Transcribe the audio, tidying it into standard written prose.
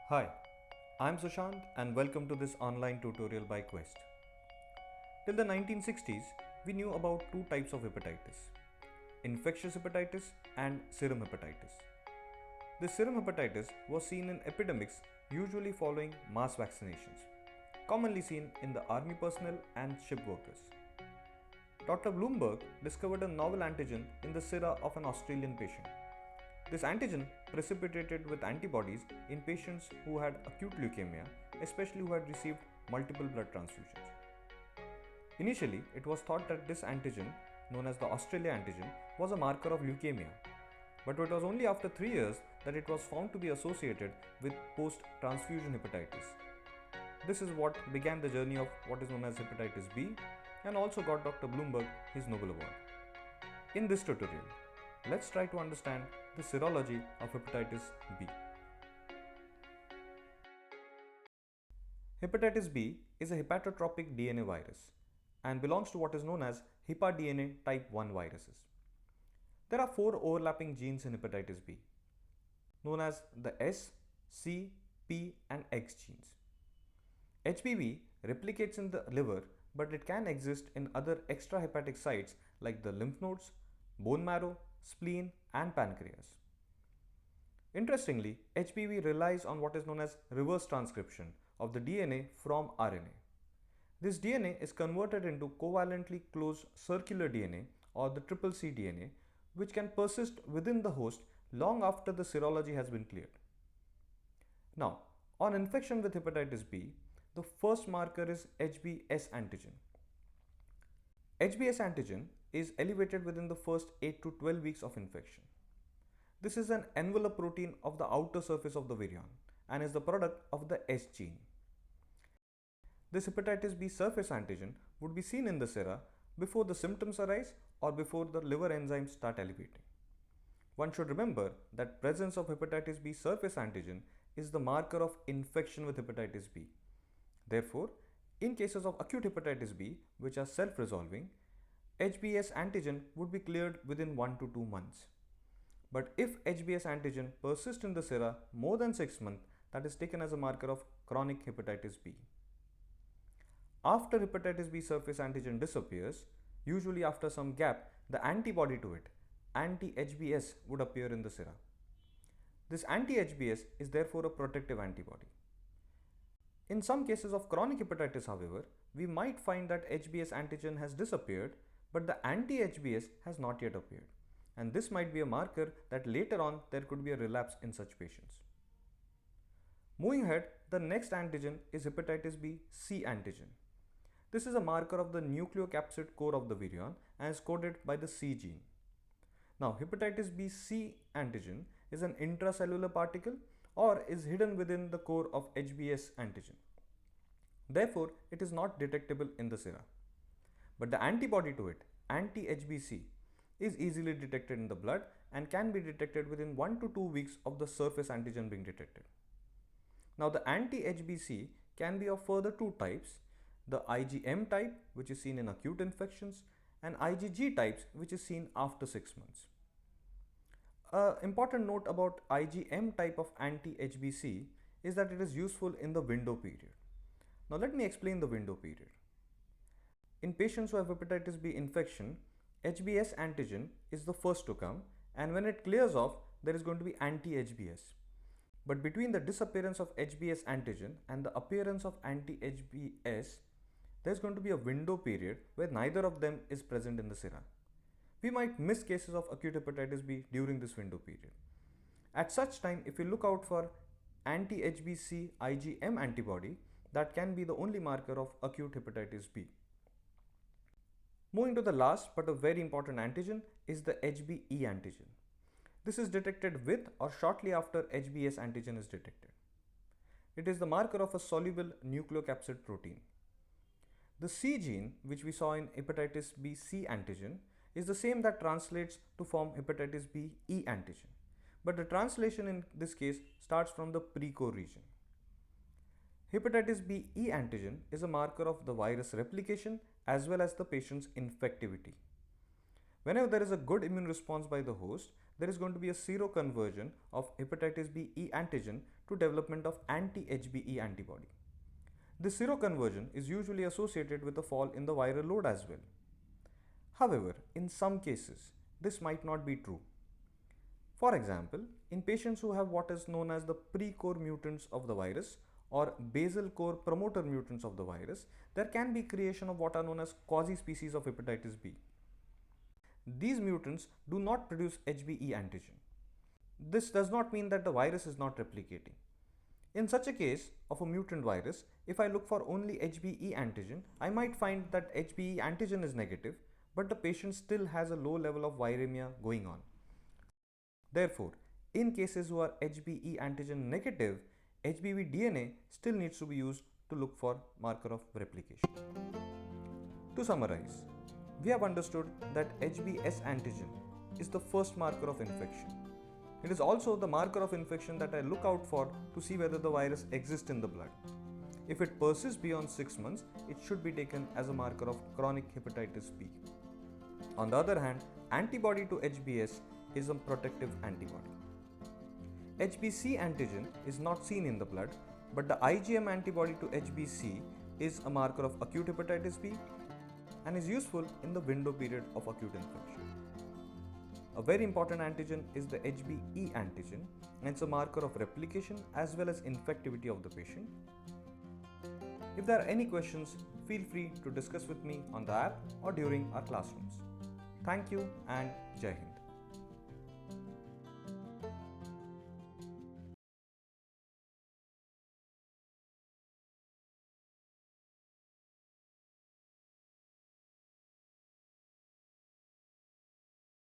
Hi, I'm Sushant and welcome to this online tutorial by Quest. Till the 1960s, we knew about two types of hepatitis: infectious hepatitis and serum hepatitis. This serum hepatitis was seen in epidemics usually following mass vaccinations, commonly seen in the army personnel and ship workers. Dr. Bloomberg discovered a novel antigen in the sera of an Australian patient. This antigen precipitated with antibodies in patients who had acute leukemia, especially who had received multiple blood transfusions. Initially, it was thought that this antigen, known as the Australia antigen, was a marker of leukemia. But it was only after 3 years that it was found to be associated with post transfusion hepatitis. This is what began the journey of what is known as hepatitis B and also got Dr. Bloomberg his Nobel Award. In this tutorial, let's try to understand the serology of hepatitis B. Hepatitis B is a hepatotropic DNA virus and belongs to what is known as HepaDNA type 1 viruses. There are four overlapping genes in hepatitis B, known as the S, C, P, and X genes. HBV replicates in the liver, but it can exist in other extrahepatic sites like the lymph nodes, bone marrow, spleen, and pancreas. Interestingly, HBV relies on what is known as reverse transcription of the DNA from RNA. This DNA is converted into covalently closed circular DNA or the triple C DNA, which can persist within the host long after the serology has been cleared. Now, on infection with hepatitis B, the first marker is HBs antigen. HBs antigen is elevated within the first 8 to 12 weeks of infection. This is an envelope protein of the outer surface of the virion and is the product of the S gene. This hepatitis B surface antigen would be seen in the sera before the symptoms arise or before the liver enzymes start elevating. One should remember that presence of hepatitis B surface antigen is the marker of infection with hepatitis B. Therefore, in cases of acute hepatitis B, which are self-resolving, HBs antigen would be cleared within 1 to 2 months. But if HBs antigen persists in the sera more than 6 months, that is taken as a marker of chronic hepatitis B. After hepatitis B surface antigen disappears, usually after some gap, the antibody to it, anti-HBs, would appear in the sera. This anti-HBs is therefore a protective antibody. In some cases of chronic hepatitis, however, we might find that HBs antigen has disappeared, but the anti-HBs has not yet appeared. And this might be a marker that later on there could be a relapse in such patients. Moving ahead, the next antigen is hepatitis B C antigen. This is a marker of the nucleocapsid core of the virion and is coded by the C gene. Now, hepatitis B C antigen is an intracellular particle or is hidden within the core of HBs antigen. Therefore, it is not detectable in the sera. But the antibody to it, anti-HBc, is easily detected in the blood and can be detected within 1 to 2 weeks of the surface antigen being detected. Now, the anti-HBc can be of further two types: the IgM type, which is seen in acute infections, and IgG types, which is seen after 6 months. Important note about IgM type of anti-HBc is that it is useful in the window period. Now let me explain the window period. In patients who have hepatitis B infection, HBs antigen is the first to come, and when it clears off, there is going to be anti-HBs. But between the disappearance of HBs antigen and the appearance of anti-HBs, there is going to be a window period where neither of them is present in the sera. We might miss cases of acute hepatitis B during this window period. At such time, if we look out for anti-HBc IgM antibody, that can be the only marker of acute hepatitis B. Moving to the last but a very important antigen is the HBe antigen. This is detected with or shortly after HBs antigen is detected. It is the marker of a soluble nucleocapsid protein. The C gene, which we saw in hepatitis B C antigen, is the same that translates to form hepatitis B E antigen. But the translation in this case starts from the precore region. Hepatitis B E antigen is a marker of the virus replication as well as the patient's infectivity. Whenever there is a good immune response by the host, there is going to be a seroconversion of hepatitis B E antigen to development of anti-HBe antibody. This seroconversion is usually associated with a fall in the viral load as well. However, in some cases, this might not be true. For example, in patients who have what is known as the pre-core mutants of the virus or basal core promoter mutants of the virus, there can be creation of what are known as quasi-species of hepatitis B. These mutants do not produce HBe antigen. This does not mean that the virus is not replicating. In such a case of a mutant virus, if I look for only HBe antigen, I might find that HBe antigen is negative, but the patient still has a low level of viremia going on. Therefore, in cases who are HBe antigen negative, HBV DNA still needs to be used to look for marker of replication. To summarize, we have understood that HBs antigen is the first marker of infection. It is also the marker of infection that I look out for to see whether the virus exists in the blood. If it persists beyond 6 months, it should be taken as a marker of chronic hepatitis B. On the other hand, antibody to HBs is a protective antibody. HBc antigen is not seen in the blood, but the IgM antibody to HBc is a marker of acute hepatitis B and is useful in the window period of acute infection. A very important antigen is the HBe antigen, and it's a marker of replication as well as infectivity of the patient. If there are any questions, feel free to discuss with me on the app or during our classrooms. Thank you and Jai Hind.